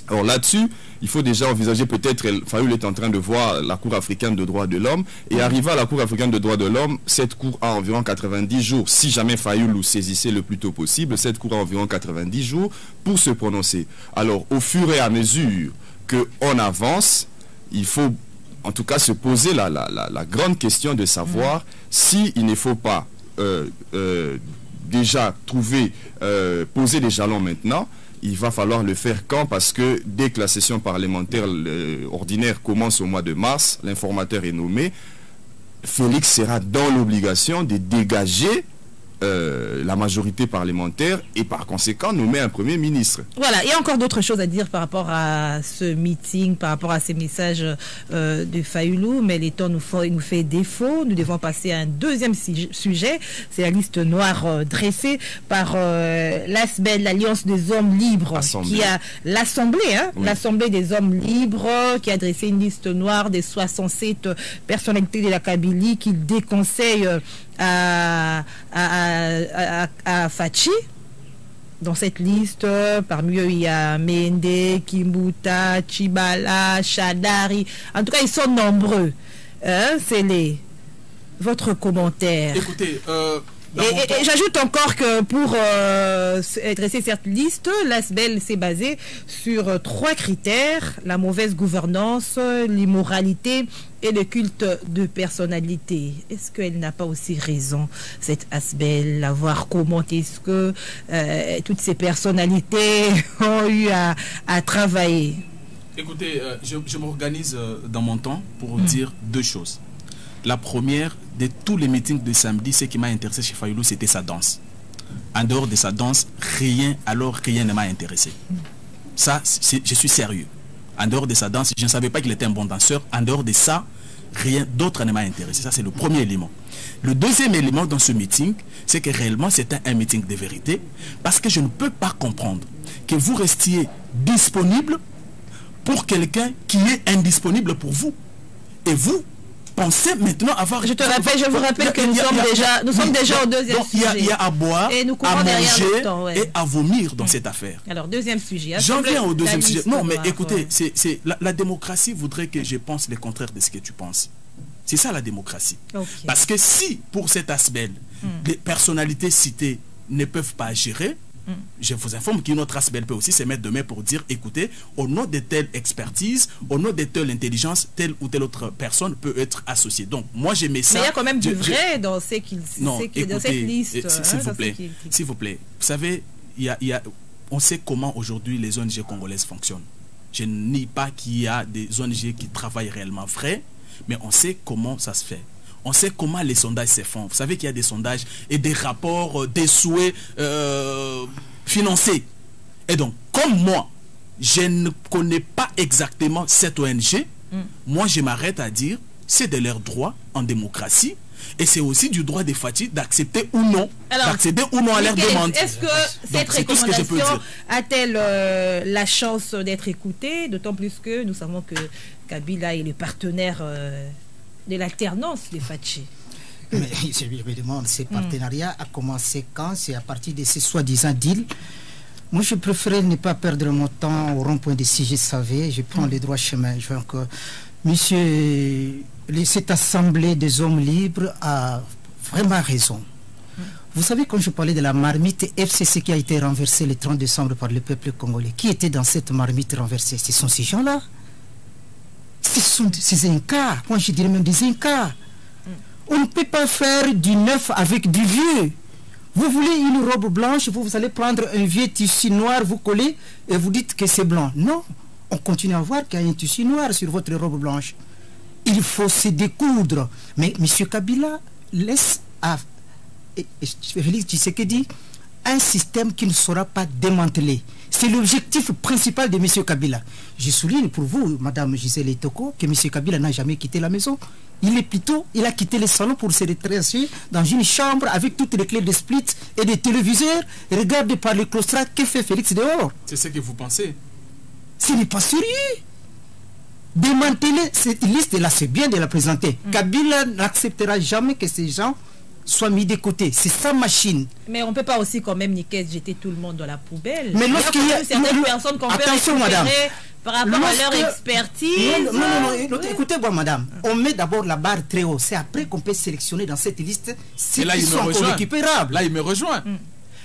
Alors là-dessus, il faut déjà envisager, peut-être, Fayoulou est en train de voir la Cour africaine de droits de l'homme, et arrivé à la Cour africaine de droits de l'homme, cette Cour a environ 90 jours. Si jamais Fayoulou saisissait le plus tôt possible, cette Cour a environ 90 jours pour se prononcer. Alors, au fur et à mesure qu'on avance, il faut en tout cas se poser la grande question de savoir s'il ne faut pas déjà poser des jalons maintenant. Il va falloir le faire quand? Parce que dès que la session parlementaire ordinaire commence au mois de mars, l'informateur est nommé, Félix sera dans l'obligation de dégager la majorité parlementaire et par conséquent nommer un premier ministre. Voilà, il y a encore d'autres choses à dire par rapport à ce meeting, par rapport à ces messages de Fayoulou, mais le temps nous fait défaut. Nous devons passer à un deuxième sujet, c'est la liste noire dressée par l'ASBEL, l'Alliance des hommes libres, qui a l'Assemblée, l'Assemblée des hommes libres, qui a dressé une liste noire des 67 personnalités de la Kabylie qu'il déconseille à Fachi. Dans cette liste, parmi eux, il y a Mende, Kimbuta, Chibala, Chadari. En tout cas, ils sont nombreux. C'est votre commentaire. Écoutez, Et j'ajoute encore que pour dresser cette liste, l'ASBEL s'est basé sur 3 critères: la mauvaise gouvernance, l'immoralité et le culte de personnalité. Est-ce qu'elle n'a pas aussi raison, cette ASBEL, à voir comment est-ce que toutes ces personnalités ont eu à travailler? Écoutez, je m'organise dans mon temps pour dire 2 choses. La première, de tous les meetings de samedi, ce qui m'a intéressé chez Fayulu, c'était sa danse. En dehors de sa danse, rien ne m'a intéressé. Ça, je suis sérieux. En dehors de sa danse, je ne savais pas qu'il était un bon danseur. En dehors de ça, rien d'autre ne m'a intéressé. Ça, c'est le premier élément. Le deuxième élément dans ce meeting, c'est que réellement, c'était un meeting de vérité, parce que je ne peux pas comprendre que vous restiez disponible pour quelqu'un qui est indisponible pour vous. Et vous pensez maintenant avoir... Je vous rappelle que nous sommes déjà au deuxième sujet. Il y a à boire, et nous à manger et à vomir dans cette affaire. Alors, deuxième sujet. J'en viens au deuxième sujet. Non, mais écoutez, la démocratie voudrait que je pense le contraire de ce que tu penses. C'est ça la démocratie. Okay. Parce que si, pour cet ASBEL, les personnalités citées ne peuvent pas gérer, je vous informe qu'une autre ASBEL peut aussi se mettre demain pour dire, écoutez, au nom de telle expertise, au nom de telle intelligence, telle ou telle autre personne peut être associée. Donc, moi, j'aimais ça. Mais il y a quand même du vrai dans cette liste. S'il vous plaît. Vous savez, on sait comment aujourd'hui les ONG congolaises fonctionnent. Je ne nie pas qu'il y a des ONG qui travaillent réellement vrai, mais on sait comment ça se fait. On sait comment les sondages se font. Vous savez qu'il y a des sondages et des rapports, des souhaits financés. Et donc, comme moi, je ne connais pas exactement cette ONG, moi je m'arrête à dire, c'est de leur droit en démocratie, et c'est aussi du droit des Fati d'accepter ou non, à leur demande. Est-ce que cette recommandation a-t-elle la chance d'être écoutée, d'autant plus que nous savons que Kabila est le partenaire de l'alternance des Fatchi? Mais je me demande, ces partenariats a commencé quand? C'est à partir de ces soi-disant deals. Moi, je préférais ne pas perdre mon temps au rond-point de si je savais. Je prends le droit chemin. Je veux encore... Monsieur, cette assemblée des hommes libres a vraiment raison. Vous savez, quand je parlais de la marmite FCC qui a été renversée le 30 décembre par le peuple congolais, qui était dans cette marmite renversée? Ce sont ces gens-là. Ce sont ces Incas, moi je dirais même des Incas. On ne peut pas faire du neuf avec du vieux. Vous voulez une robe blanche, vous allez prendre un vieux tissu noir, vous collez et vous dites que c'est blanc. Non, on continue à voir qu'il y a un tissu noir sur votre robe blanche. Il faut se découdre. Mais M. Kabila laisse à Félix Tshisekedi un système qui ne sera pas démantelé. C'est l'objectif principal de M. Kabila. Je souligne pour vous, Madame Gisèle Etoko, que M. Kabila n'a jamais quitté la maison. Il a quitté le salon pour se retracer dans une chambre avec toutes les clés de split et des téléviseurs. Regardez par le claustrat, que fait Félix dehors? C'est ce que vous pensez? Ce n'est pas sérieux. Démanteler cette liste-là, c'est bien de la présenter. Kabila n'acceptera jamais que ces gens soient mis de côté. C'est sa machine. Mais on ne peut pas aussi quand même jeter tout le monde dans la poubelle. Mais lorsqu'il y a certaines personnes qu'on peut récupérer par rapport à leur expertise. Non, écoutez-moi, madame. On met d'abord la barre très haut. C'est après qu'on peut sélectionner dans cette liste ceux qui sont récupérables. Là, il me rejoint.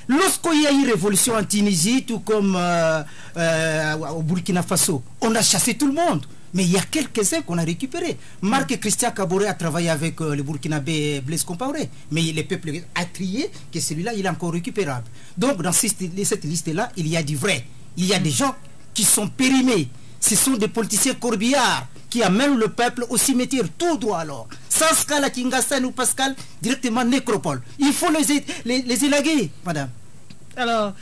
Lorsqu'il y a eu une révolution en Tunisie, tout comme au Burkina Faso, on a chassé tout le monde. Mais il y a quelques-uns qu'on a récupérés. Marc Christian Kaboré a travaillé avec le Burkinabé Blaise Compaoré. Mais le peuple a trié que celui-là, il est encore récupérable. Donc, dans cette liste-là, il y a du vrai. Il y a des gens qui sont périmés. Ce sont des politiciens corbillards qui amènent le peuple au cimetière tout droit alors. Sans Scala, Kingassan ou Pascal, directement nécropole. Il faut les élaguer, madame. Alors...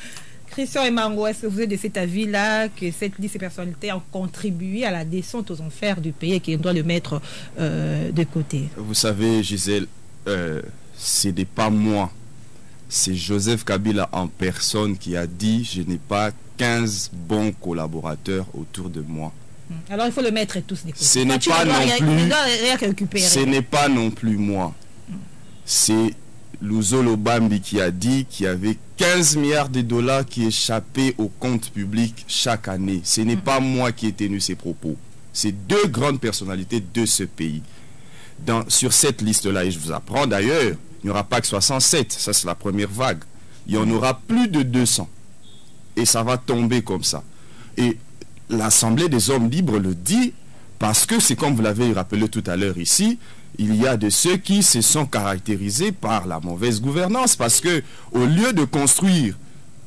Christian Emango, est-ce que vous êtes de cet avis-là que cette liste de personnalités a contribué à la descente aux enfers du pays et qu'on doit le mettre de côté? Vous savez, Gisèle, ce n'est pas moi. C'est Joseph Kabila en personne qui a dit « Je n'ai pas 15 bons collaborateurs autour de moi ». Alors il faut le mettre tous de côté. Ce n'est pas non plus. Ce n'est pas non plus moi. C'est Luzolo Bambi qui a dit qu'il y avait 15 milliards de dollars qui échappaient au compte public chaque année. Ce n'est pas moi qui ai tenu ces propos. C'est deux grandes personnalités de ce pays. Sur cette liste-là, et je vous apprends d'ailleurs Il n'y aura pas que 67, ça c'est la première vague. Il y en aura plus de 200. Et ça va tomber comme ça. Et l'Assemblée des hommes libres le dit parce que c'est comme vous l'avez rappelé tout à l'heure ici, il y a de ceux qui se sont caractérisés par la mauvaise gouvernance parce que au lieu de construire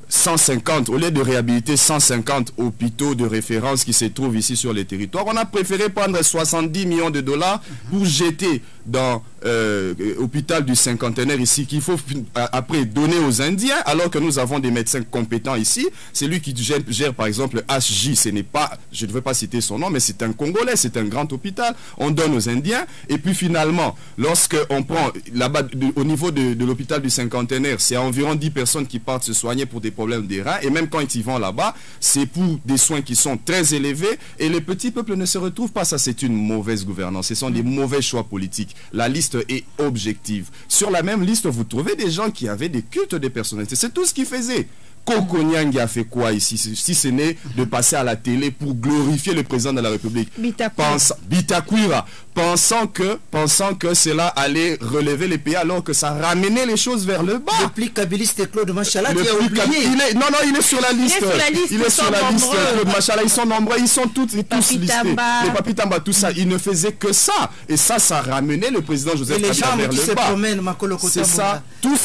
150, au lieu de réhabiliter 150 hôpitaux de référence qui se trouvent ici sur les territoires, on a préféré prendre 70 millions de dollars pour jeter dans l'hôpital du cinquantenaire ici, qu'il faut après donner aux Indiens, alors que nous avons des médecins compétents ici. C'est lui qui gère par exemple HJ, ce n'est pas, je ne veux pas citer son nom, mais c'est un Congolais, c'est un grand hôpital, on donne aux Indiens, et puis finalement, lorsqu'on prend là-bas, au niveau de l'hôpital du cinquantenaire, c'est environ 10 personnes qui partent se soigner pour des problèmes des reins, et même quand ils vont là-bas, c'est pour des soins qui sont très élevés, et les petits peuples ne se retrouvent pas. Ça, c'est une mauvaise gouvernance, ce sont des mauvais choix politiques. La liste est objective. Sur la même liste, vous trouvez des gens qui avaient des cultes de personnalité. C'est tout ce qu'ils faisaient. Koko Nyangi a fait quoi ici, si ce n'est de passer à la télé pour glorifier le président de la République? Bitakwira, pensant que cela allait relever les pays, alors que ça ramenait les choses vers le bas. Le pli kabiliste Claude Machala qui a oublié. Il est sur la liste. Il est sur la liste. Claude Machala, ils sont nombreux, ils sont tous listés. Les Papi Tamba, tout ça, ils ne faisaient que ça. Et ça ramenait le président Joseph Kabila vers le bas. C'est ça. Tous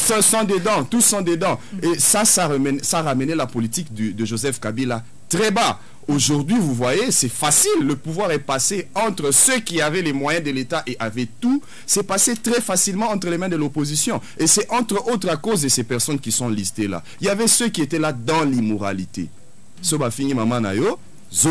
sont dedans. Et ça ramenait la politique de Joseph Kabila très bas. Aujourd'hui, vous voyez, c'est facile. Le pouvoir est passé entre ceux qui avaient les moyens de l'État et avaient tout. C'est passé très facilement entre les mains de l'opposition. Et c'est entre autres à cause de ces personnes qui sont listées là. Il y avait ceux qui étaient là dans l'immoralité. Soba fini maman nayo. Ça,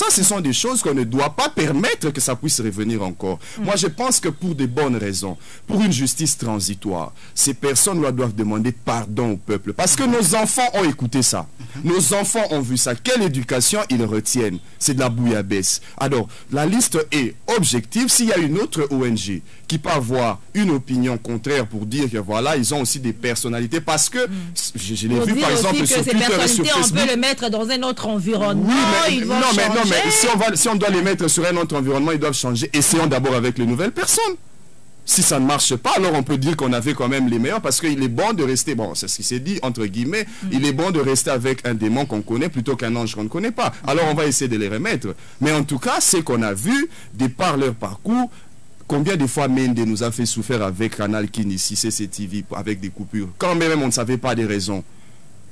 ce sont des choses qu'on ne doit pas permettre que ça puisse revenir encore. Moi, je pense que pour de bonnes raisons, pour une justice transitoire, ces personnes-là doivent demander pardon au peuple. Parce que nos enfants ont écouté ça. Nos enfants ont vu ça. Quelle éducation ils retiennent? C'est de la bouillabaisse. Alors, la liste est objective. S'il y a une autre ONG qui peut avoir une opinion contraire pour dire que voilà, ils ont aussi des personnalités, parce que je l'ai vu par exemple sur Twitter et sur Facebook. On peut le mettre dans un autre environnement. Oui, mais si on doit les mettre sur un autre environnement, ils doivent changer. Essayons d'abord avec les nouvelles personnes. Si ça ne marche pas, alors on peut dire qu'on avait quand même les meilleurs, parce qu'il est bon de rester, bon, c'est ce qui s'est dit, entre guillemets, il est bon de rester avec un démon qu'on connaît plutôt qu'un ange qu'on ne connaît pas. Alors on va essayer de les remettre. Mais en tout cas, c'est qu'on a vu, de par leur parcours, combien de fois Mende nous a fait souffrir avec Canal Kin ici, CCTV, avec des coupures, quand même on ne savait pas des raisons.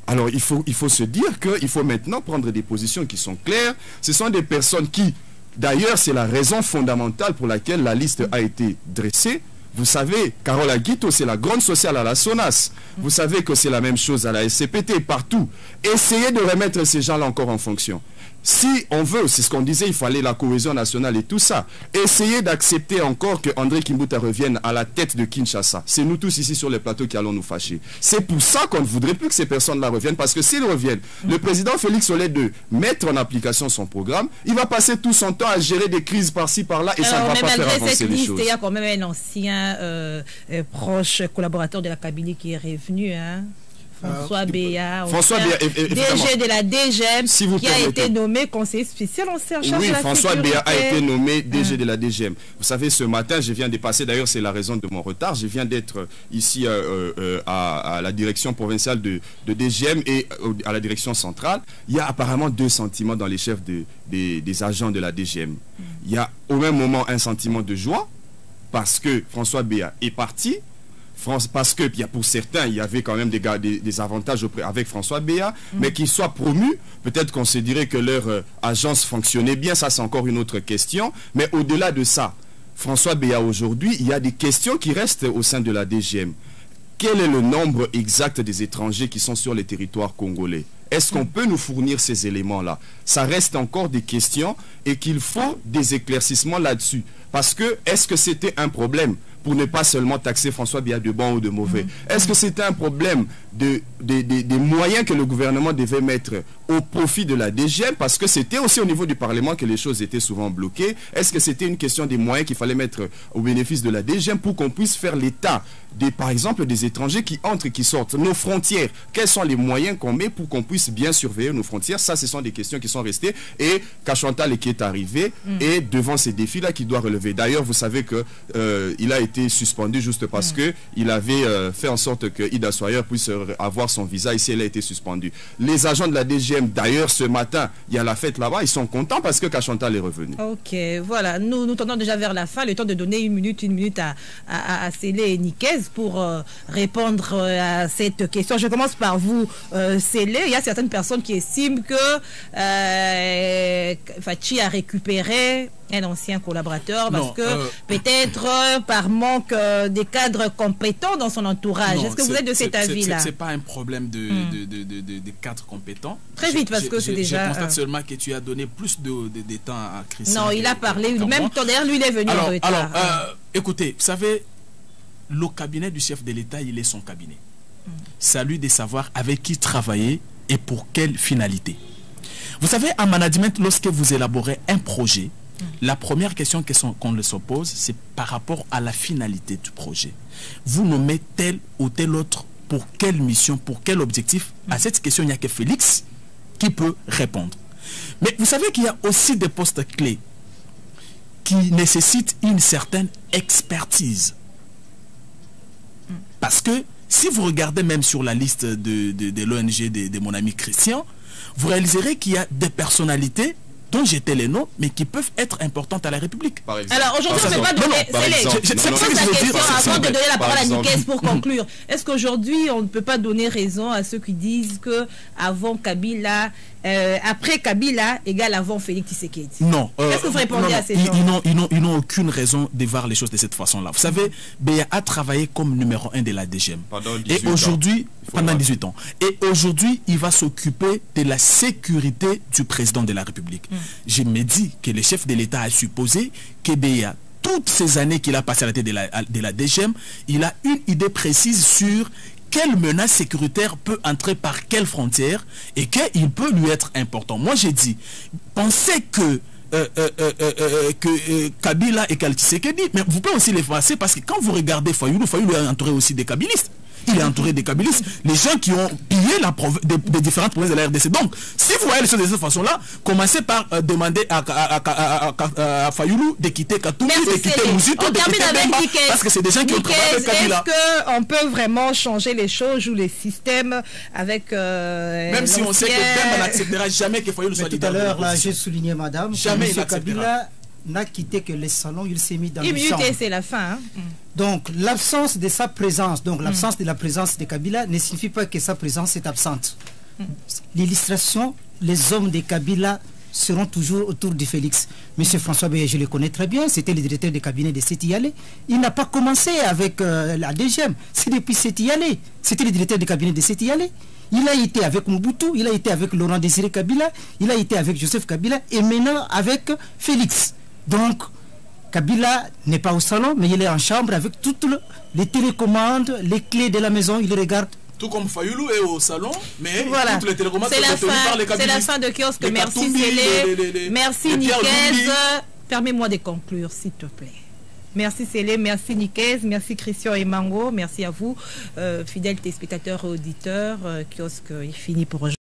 Alors il faut se dire qu'il faut maintenant prendre des positions qui sont claires. Ce sont des personnes qui, d'ailleurs, c'est la raison fondamentale pour laquelle la liste a été dressée. Vous savez, Carola Guito, c'est la grande sociale à la SONAS. Vous savez que c'est la même chose à la SCPT, partout. Essayez de remettre ces gens-là encore en fonction. Si on veut, c'est ce qu'on disait, il fallait la cohésion nationale et tout ça. Essayez d'accepter encore que André Kimbuta revienne à la tête de Kinshasa. C'est nous tous ici sur les plateaux qui allons nous fâcher. C'est pour ça qu'on ne voudrait plus que ces personnes-là reviennent, parce que s'ils reviennent, le président Félix Solé de mettre en application son programme, il va passer tout son temps à gérer des crises par-ci, par-là, et ça ne va pas faire avancer les choses. Il y a quand même un ancien proche collaborateur de la Kabylie qui est revenu, hein. François Béa, DG de la DGM, si qui a été nommé conseiller spécial en charge de la sécurité. François Béa a été nommé DG de la DGM. Vous savez, ce matin, je viens de passer, d'ailleurs c'est la raison de mon retard, je viens d'être ici à la direction provinciale de DGM et à la direction centrale. Il y a apparemment deux sentiments dans les chefs des agents de la DGM. Il y a au même moment un sentiment de joie, parce que François Béa est parti, parce que pour certains, il y avait quand même des avantages avec François Béa, mais qu'il soit promu, peut-être qu'on se dirait que leur agence fonctionnait bien, ça c'est encore une autre question, mais au-delà de ça, François Béa aujourd'hui, il y a des questions qui restent au sein de la DGM. Quel est le nombre exact des étrangers qui sont sur les territoires congolais? Est-ce qu'on peut nous fournir ces éléments-là? Ça reste encore des questions et qu'il faut des éclaircissements là-dessus. Parce que, est-ce que c'était un problème pour ne pas seulement taxer François Béa de bon ou de mauvais? Est-ce que c'était un problème des moyens que le gouvernement devait mettre au profit de la DGM? Parce que c'était aussi au niveau du Parlement que les choses étaient souvent bloquées. Est-ce que c'était une question des moyens qu'il fallait mettre au bénéfice de la DGM pour qu'on puisse faire l'état, par exemple, des étrangers qui entrent et qui sortent? Nos frontières, quels sont les moyens qu'on met pour qu'on puisse bien surveiller nos frontières? Ça, ce sont des questions qui sont restées. Et Kachwantal qui est arrivé et devant ces défis-là qu'il doit relever. D'ailleurs, vous savez qu'il a été été suspendu juste parce que il avait fait en sorte que Ida Sawyer puisse avoir son visa. Ici, elle a été suspendue. Les agents de la DGM, d'ailleurs, ce matin, il y a la fête là-bas, ils sont contents parce que Kachantal est revenu. Ok, voilà, nous tendons déjà vers la fin, le temps de donner une minute à Célé et Nicaise pour répondre à cette question. Je commence par vous, Célé. Il y a certaines personnes qui estiment que Fachi a récupéré un ancien collaborateur parce que peut-être par manque des cadres compétents dans son entourage. Est-ce que vous êtes de cet avis-là? C'est pas un problème de cadres compétents. Très vite, parce que c'est déjà... Je constate seulement que tu as donné plus de temps à Christian. Non, il a parlé, même d'ailleurs, lui, il est venu en retard. Alors, écoutez, vous savez, le cabinet du chef de l'État, il est son cabinet. C'est à lui de savoir avec qui travailler et pour quelle finalité. Vous savez, en management, lorsque vous élaborez un projet, la première question qu'on se pose, c'est par rapport à la finalité du projet. Vous nommez tel ou tel autre pour quelle mission, pour quel objectif? À cette question, il n'y a que Félix qui peut répondre. Mais vous savez qu'il y a aussi des postes clés qui nécessitent une certaine expertise. Parce que si vous regardez même sur la liste de l'ONG de mon ami Christian, vous réaliserez qu'il y a des personnalités dont j'étais les noms, mais qui peuvent être importantes à la République. Alors aujourd'hui, on ne peut pas donner... C'est ça la question avant de donner la parole à Nicaise pour conclure. Est-ce qu'aujourd'hui, on ne peut pas donner raison à ceux qui disent que avant Kabila, après Kabila, égale avant Félix Tshisekedi? Non. Qu'est-ce que vous répondez à ces gens? Ils n'ont aucune raison de voir les choses de cette façon-là. Vous savez, Béa a travaillé comme numéro 1 de la DGM. Et aujourd'hui, pendant 18 ans. Et aujourd'hui, il va s'occuper de la sécurité du président de la République. Je me dis que le chef de l'État a supposé que Béa, toutes ces années qu'il a passé à la tête de la DGM, il a une idée précise sur quelle menace sécuritaire peut entrer par quelle frontière et qu'il peut lui être important. Moi, j'ai dit, pensez que Kabila et Tshisekedi, mais vous pouvez aussi les effacer parce que quand vous regardez Fayoulou est entouré aussi des kabylistes. Il est entouré des kabylistes, les gens qui ont pillé des différentes provinces de la RDC. Donc, si vous voyez les choses de cette façon-là, commencez par demander à Fayoulou de quitter Katoumi, de quitter Mouzito, de quitter Bemba, parce que c'est des gens qui ont travaillé avec Kabila. Est-ce qu'on peut vraiment changer les choses ou les systèmes avec... même si on sait que Bemba n'acceptera jamais que Fayoulou soit leader. Tout à l'heure, là, j'ai souligné, madame, jamais M. Kabila n'a quitté que les salons, il s'est mis dans les chambres. Et c'est la fin. Donc, l'absence de sa présence, donc l'absence de la présence de Kabila ne signifie pas que sa présence est absente. L'illustration, les hommes de Kabila seront toujours autour de Félix. Monsieur François Béa, je le connais très bien, c'était le directeur de cabinet de Séti-Yalé. Il n'a pas commencé avec la DGM, c'est depuis Séti-Yalé. C'était le directeur de cabinet de Séti-Yalé. Il a été avec Mobutu, il a été avec Laurent Désiré Kabila, il a été avec Joseph Kabila et maintenant avec Félix. Donc, Kabila n'est pas au salon, mais il est en chambre avec toutes les télécommandes, les clés de la maison, il regarde. Tout comme Fayoulou est au salon, mais voilà. toutes les télécommandes sont tenues par les kabylistes. C'est la fin de kiosque. Merci Célé, merci Nicaise. Permets-moi de conclure, s'il te plaît. Merci Célé, merci Nicaise, merci Christian et Mango, merci à vous, fidèles téléspectateurs et auditeurs. Kiosque est fini pour aujourd'hui.